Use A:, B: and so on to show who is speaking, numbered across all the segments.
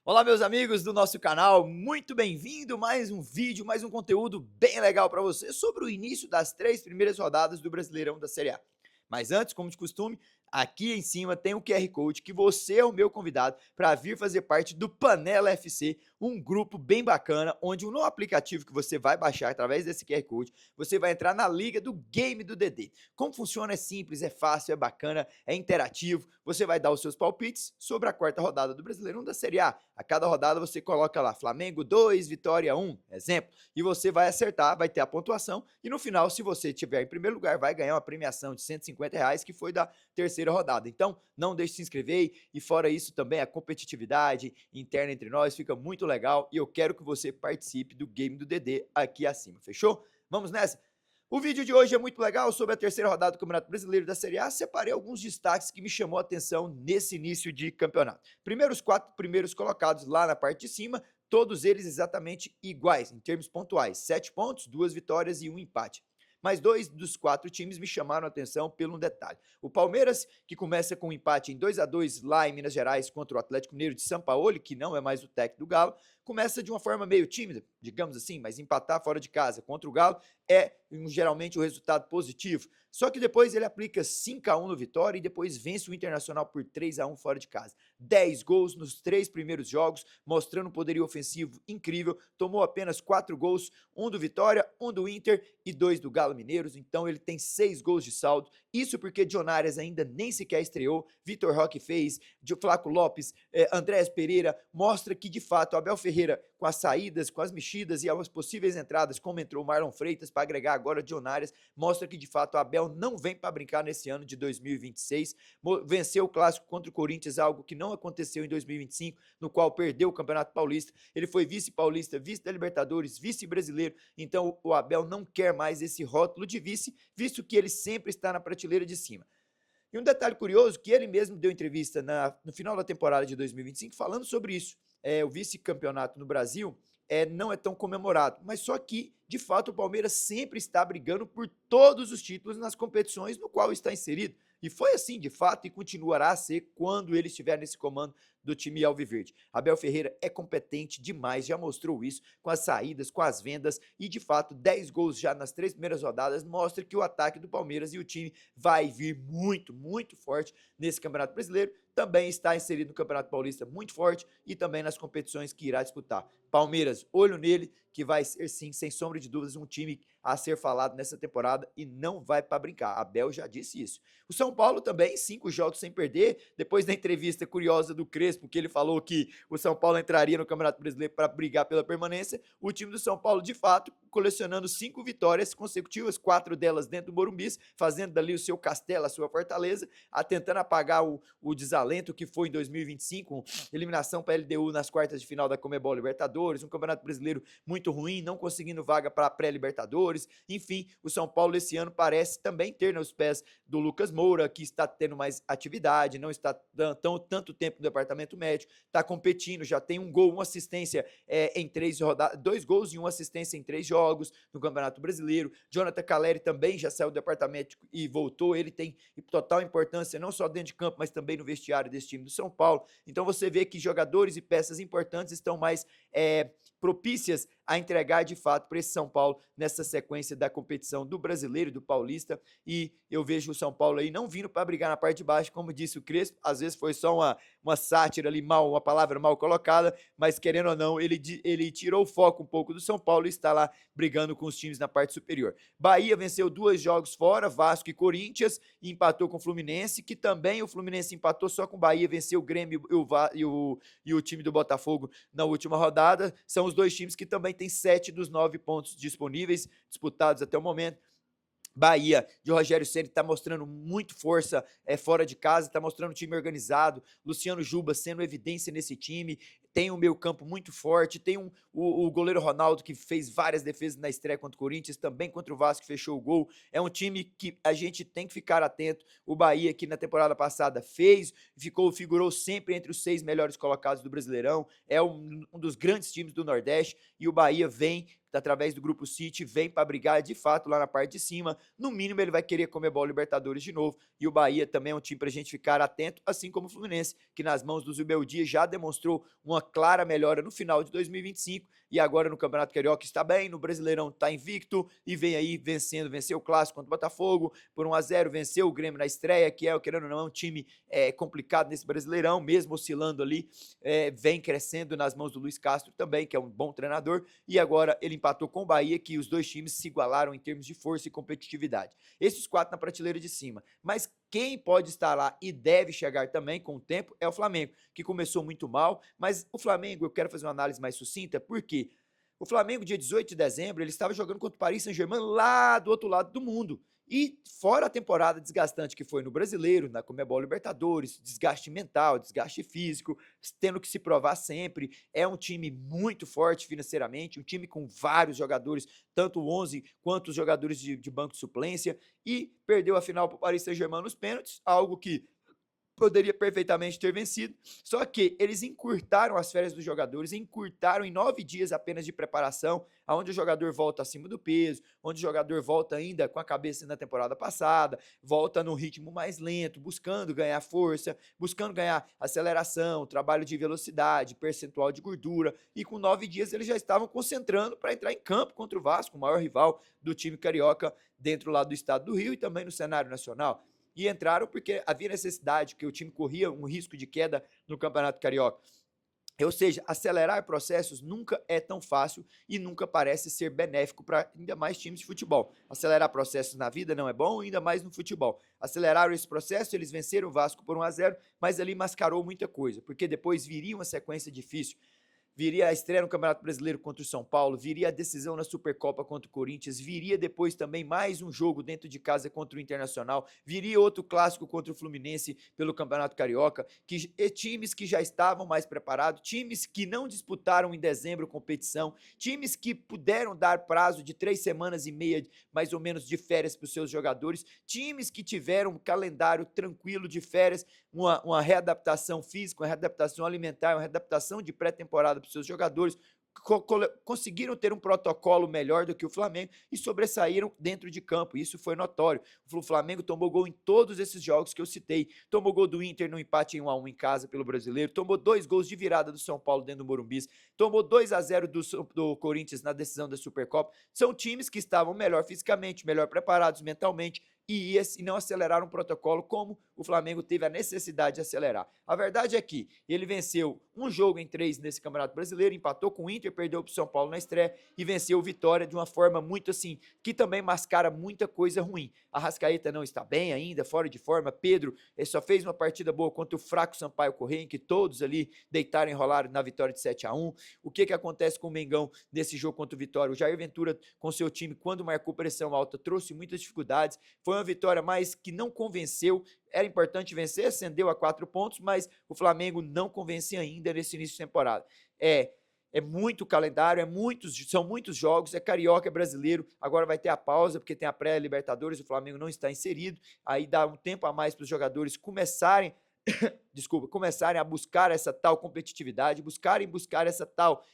A: Olá, meus amigos do nosso canal, muito bem-vindo, mais um vídeo, mais um conteúdo bem legal para você sobre o início das 3 primeiras rodadas do Brasileirão da Série A. Mas antes, como de costume, aqui em cima tem o QR Code que você é o meu convidado para vir fazer parte do Panela FC, um grupo bem bacana, onde no aplicativo que você vai baixar através desse QR Code, você vai entrar na liga do Game do DD. Como funciona é simples, é fácil, é bacana, é interativo, você vai dar os seus palpites sobre a quarta rodada do Brasileirão da Série A. A cada rodada você coloca lá Flamengo 2, Vitória 1, exemplo, e você vai acertar, vai ter a pontuação e no final, se você estiver em primeiro lugar, vai ganhar uma premiação de R$ 150 que foi da terceira rodada. Então, não deixe de se inscrever e fora isso também a competitividade interna entre nós fica muito legal e eu quero que você participe do Game do DD aqui acima, fechou? Vamos nessa? O vídeo de hoje é muito legal sobre a terceira rodada do Campeonato Brasileiro da Série A. Separei alguns destaques que me chamou a atenção nesse início de campeonato. Primeiro, os 4 primeiros colocados lá na parte de cima, todos eles exatamente iguais em termos pontuais: 7 pontos, 2 vitórias e 1 empate. Mas 2 dos 4 times me chamaram a atenção pelo um detalhe. O Palmeiras, que começa com um empate em 2-2 lá em Minas Gerais contra o Atlético Mineiro de Sampaoli, que não é mais o técnico do Galo, começa de uma forma meio tímida, digamos assim, mas empatar fora de casa contra o Galo é geralmente o resultado positivo. Só que depois ele aplica 5-1 no Vitória e depois vence o Internacional por 3-1 fora de casa. 10 gols nos 3 primeiros jogos, mostrando um poderio ofensivo incrível. Tomou apenas 4 gols, 1 do Vitória, 1 do Inter e 2 do Galo Mineiros. Então ele tem 6 gols de saldo. Isso porque John Arias ainda nem sequer estreou. Vitor Roque fez, Flaco Lopes, Andrés Pereira. Mostra que de fato Abel Ferreira, com as saídas, com as mexidas e as possíveis entradas, como entrou Marlon Freitas para agregar agora John Arias, mostra que de fato o Abel não vem para brincar nesse ano de 2026. Venceu o clássico contra o Corinthians, algo que não aconteceu em 2025, no qual perdeu o Campeonato Paulista. Ele foi vice-paulista, vice da Libertadores, vice-brasileiro. Então o Abel não quer mais esse rótulo de vice, visto que ele sempre está na prateleira de cima. E um detalhe curioso, que ele mesmo deu entrevista no final da temporada de 2025 falando sobre isso. O vice-campeonato no Brasil não é tão comemorado, mas só que, de fato, o Palmeiras sempre está brigando por todos os títulos nas competições no qual está inserido. E foi assim, de fato, e continuará a ser quando ele estiver nesse comando do time alviverde. Abel Ferreira é competente demais, já mostrou isso com as saídas, com as vendas e, de fato, 10 gols já nas 3 primeiras rodadas mostra que o ataque do Palmeiras e o time vai vir muito, muito forte nesse Campeonato Brasileiro. Também está inserido no Campeonato Paulista muito forte e também nas competições que irá disputar. Palmeiras, olho nele, que vai ser sim, sem sombra de dúvidas, um time a ser falado nessa temporada e não vai para brincar. Abel já disse isso. O São Paulo também, 5 jogos sem perder, depois da entrevista curiosa do Crespo, que ele falou que o São Paulo entraria no Campeonato Brasileiro para brigar pela permanência, o time do São Paulo, de fato, colecionando 5 vitórias consecutivas, 4 delas dentro do Morumbi, fazendo dali o seu castelo, a sua fortaleza, tentando apagar o desalento que foi em 2025, eliminação para a LDU nas quartas de final da Conmebol Libertadores, um Campeonato Brasileiro muito ruim, não conseguindo vaga para a pré-Libertadores. Enfim, o São Paulo esse ano parece também ter nos pés do Lucas Moura, que está tendo mais atividade, não está tanto tempo no departamento médico, está competindo, já tem um gol, uma assistência em 3 rodadas, 2 gols e uma assistência em 3 jogos no Campeonato Brasileiro. Jonathan Calleri também já saiu do departamento e voltou, ele tem total importância não só dentro de campo, mas também no vestiário desse time do São Paulo. Então você vê que jogadores e peças importantes estão mais propícias a entregar de fato para esse São Paulo nessa sequência da competição do Brasileiro e do Paulista, e eu vejo o São Paulo aí não vindo para brigar na parte de baixo, como disse o Crespo, às vezes foi só uma sátira ali, uma palavra mal colocada, mas querendo ou não, ele tirou o foco um pouco do São Paulo e está lá brigando com os times na parte superior. Bahia venceu 2 jogos fora, Vasco e Corinthians, e empatou com o Fluminense, que também o Fluminense empatou só com o Bahia, venceu o Grêmio e o time do Botafogo na última rodada. São os 2 times que também têm 7 dos 9 pontos disponíveis, disputados até o momento. Bahia de Rogério Ceni está mostrando muito força fora de casa, está mostrando um time organizado. Luciano Juba sendo evidência nesse time. Tem um meio campo muito forte, tem o goleiro Ronaldo que fez várias defesas na estreia contra o Corinthians, também contra o Vasco fechou o gol. É um time que a gente tem que ficar atento. O Bahia que na temporada passada figurou sempre entre os 6 melhores colocados do Brasileirão, é um dos grandes times do Nordeste e o Bahia vem através do Grupo City, vem para brigar de fato lá na parte de cima. No mínimo ele vai querer Conmebol Libertadores de novo, e o Bahia também é um time para a gente ficar atento, assim como o Fluminense, que nas mãos do Zubeldia já demonstrou uma clara melhora no final de 2025 e agora no Campeonato Carioca está bem, no Brasileirão está invicto e vem aí venceu o Clássico contra o Botafogo por 1-0, venceu o Grêmio na estreia, que querendo ou não, é um time complicado nesse Brasileirão, mesmo oscilando ali, vem crescendo nas mãos do Luiz Castro também, que é um bom treinador, e agora ele empatou com o Bahia, que os dois times se igualaram em termos de força e competitividade. Esses 4 na prateleira de cima, mas quem pode estar lá e deve chegar também com o tempo é o Flamengo, que começou muito mal, mas o Flamengo, eu quero fazer uma análise mais sucinta, porque o Flamengo, dia 18 de dezembro, ele estava jogando contra o Paris Saint-Germain lá do outro lado do mundo. E fora a temporada desgastante que foi no Brasileiro, na Conmebol Libertadores, desgaste mental, desgaste físico, tendo que se provar sempre, é um time muito forte financeiramente, um time com vários jogadores, tanto o 11 quanto os jogadores de banco de suplência, e perdeu a final para o Paris Saint-Germain nos pênaltis, algo que poderia perfeitamente ter vencido, só que eles encurtaram as férias dos jogadores, encurtaram em 9 dias apenas de preparação, onde o jogador volta acima do peso, onde o jogador volta ainda com a cabeça na temporada passada, volta num ritmo mais lento, buscando ganhar força, buscando ganhar aceleração, trabalho de velocidade, percentual de gordura, e com 9 dias eles já estavam concentrando para entrar em campo contra o Vasco, o maior rival do time carioca dentro lá do estado do Rio e também no cenário nacional. E entraram porque havia necessidade, que o time corria um risco de queda no Campeonato Carioca. Ou seja, acelerar processos nunca é tão fácil e nunca parece ser benéfico para ainda mais times de futebol. Acelerar processos na vida não é bom, ainda mais no futebol. Aceleraram esse processo, eles venceram o Vasco por 1-0, mas ali mascarou muita coisa, porque depois viria uma sequência difícil. Viria a estreia no Campeonato Brasileiro contra o São Paulo, viria a decisão na Supercopa contra o Corinthians, viria depois também mais um jogo dentro de casa contra o Internacional, viria outro clássico contra o Fluminense pelo Campeonato Carioca, times que já estavam mais preparados, times que não disputaram em dezembro competição, times que puderam dar prazo de 3 semanas e meia, mais ou menos, de férias para os seus jogadores, times que tiveram um calendário tranquilo de férias, uma readaptação física, uma readaptação alimentar, uma readaptação de pré-temporada para os seus jogadores, conseguiram ter um protocolo melhor do que o Flamengo e sobressaíram dentro de campo, isso foi notório. O Flamengo tomou gol em todos esses jogos que eu citei, tomou gol do Inter no empate em 1-1 em casa pelo Brasileiro, tomou 2 gols de virada do São Paulo dentro do Morumbi, tomou 2-0 do Corinthians na decisão da Supercopa. São times que estavam melhor fisicamente, melhor preparados mentalmente, e não aceleraram o protocolo como o Flamengo teve a necessidade de acelerar. A verdade é que ele venceu um jogo em 3 nesse Campeonato Brasileiro, empatou com o Inter, perdeu para o São Paulo na estreia e venceu o Vitória de uma forma muito assim, que também mascara muita coisa ruim. A Arrascaeta não está bem ainda, fora de forma. Pedro só fez uma partida boa contra o fraco Sampaio Corrêa, em que todos ali deitaram e enrolaram na vitória de 7-1. O que acontece com o Mengão nesse jogo contra o Vitória? O Jair Ventura, com seu time, quando marcou pressão alta, trouxe muitas dificuldades. Foi uma vitória mais que não convenceu. Era importante vencer, ascendeu a 4 pontos, mas o Flamengo não convence ainda nesse início de temporada. É muito calendário, são muitos jogos, é carioca, é brasileiro, agora vai ter a pausa, porque tem a pré-Libertadores, o Flamengo não está inserido, aí dá um tempo a mais para os jogadores começarem a buscar essa tal competitividade, buscar essa tal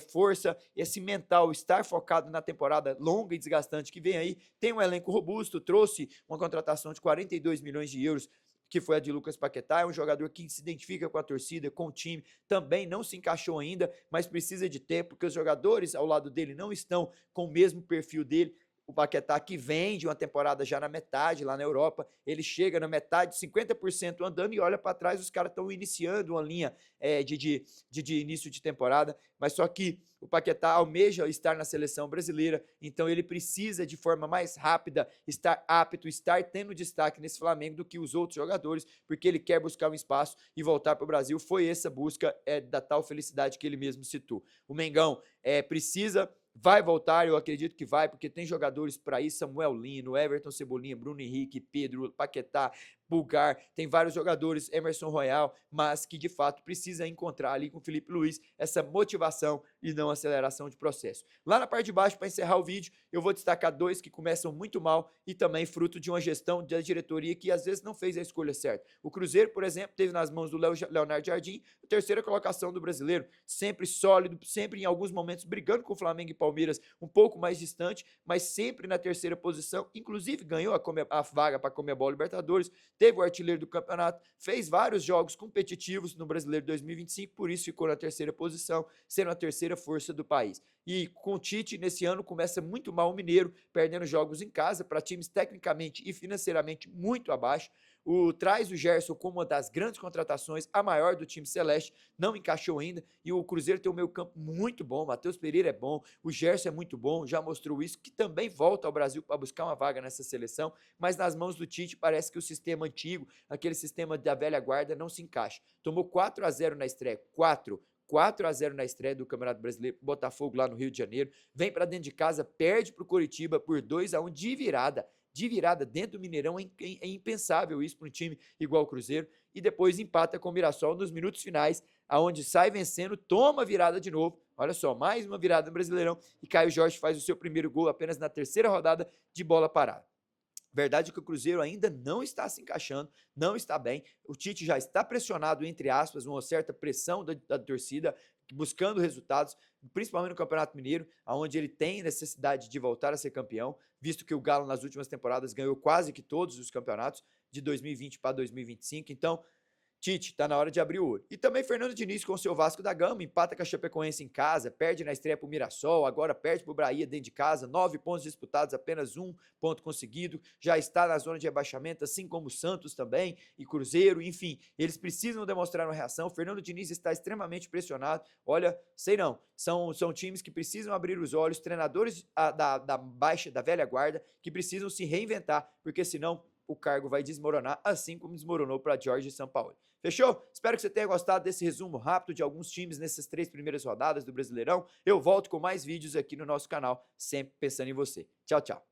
A: força, esse mental, estar focado na temporada longa e desgastante que vem aí. Tem um elenco robusto, trouxe uma contratação de 42 milhões de euros, que foi a de Lucas Paquetá, é um jogador que se identifica com a torcida, com o time, também não se encaixou ainda, mas precisa de tempo, porque os jogadores ao lado dele não estão com o mesmo perfil dele. O Paquetá, que vem de uma temporada já na metade lá na Europa, ele chega na metade, 50% andando e olha para trás, os caras estão iniciando uma linha de início de temporada, mas só que o Paquetá almeja estar na seleção brasileira, então ele precisa de forma mais rápida estar apto, estar tendo destaque nesse Flamengo do que os outros jogadores, porque ele quer buscar um espaço e voltar para o Brasil. Foi essa busca da tal felicidade que ele mesmo citou. O Mengão precisa... Vai voltar, eu acredito que vai, porque tem jogadores para isso, Samuel Lino, Everton Cebolinha, Bruno Henrique, Pedro, Paquetá, Bulgar, tem vários jogadores, Emerson Royal, mas que de fato precisa encontrar ali com o Felipe Luiz essa motivação e não aceleração de processo. Lá na parte de baixo, para encerrar o vídeo, eu vou destacar 2 que começam muito mal e também fruto de uma gestão da diretoria que às vezes não fez a escolha certa. O Cruzeiro, por exemplo, teve nas mãos do Leonardo Jardim a 3ª colocação do Brasileiro, sempre sólido, sempre em alguns momentos brigando com o Flamengo e Palmeiras, um pouco mais distante, mas sempre na 3ª posição, inclusive ganhou a vaga para a Conmebol Libertadores, teve o artilheiro do campeonato, fez vários jogos competitivos no Brasileiro 2025, por isso ficou na terceira posição, sendo a terceira força do país. E com o Tite, nesse ano, começa muito mal o Mineiro, perdendo jogos em casa para times tecnicamente e financeiramente muito abaixo. Traz o Gerson como uma das grandes contratações, a maior do time celeste, não encaixou ainda, e o Cruzeiro tem um meio campo muito bom, Matheus Pereira é bom, o Gerson é muito bom, já mostrou isso, que também volta ao Brasil para buscar uma vaga nessa seleção, mas nas mãos do Tite parece que o sistema antigo, aquele sistema da velha guarda, não se encaixa. Tomou 4-0 na estreia, 4-0 na estreia do Campeonato Brasileiro, Botafogo lá no Rio de Janeiro, vem para dentro de casa, perde para o Coritiba por 2-1 de virada dentro do Mineirão, é impensável isso para um time igual o Cruzeiro, e depois empata com o Mirassol nos minutos finais, aonde sai vencendo, toma virada de novo, olha só, mais uma virada no Brasileirão, e Caio Jorge faz o seu primeiro gol apenas na terceira rodada de bola parada. Verdade é que o Cruzeiro ainda não está se encaixando, não está bem. O Tite já está pressionado, entre aspas, uma certa pressão da torcida, buscando resultados, principalmente no Campeonato Mineiro, onde ele tem necessidade de voltar a ser campeão, visto que o Galo nas últimas temporadas ganhou quase que todos os campeonatos de 2020 para 2025. Então, Tite, tá na hora de abrir o olho. E também Fernando Diniz com o seu Vasco da Gama, empata com a Chapecoense em casa, perde na estreia pro Mirassol, agora perde pro Bahia dentro de casa, 9 pontos disputados, apenas 1 ponto conseguido, já está na zona de rebaixamento, assim como o Santos também, e Cruzeiro, enfim, eles precisam demonstrar uma reação, Fernando Diniz está extremamente pressionado, olha, sei não, são times que precisam abrir os olhos, treinadores da velha guarda, que precisam se reinventar, porque senão o cargo vai desmoronar, assim como desmoronou para Jorge Sampaoli. Fechou? Espero que você tenha gostado desse resumo rápido de alguns times nessas 3 primeiras rodadas do Brasileirão. Eu volto com mais vídeos aqui no nosso canal, sempre pensando em você. Tchau, tchau.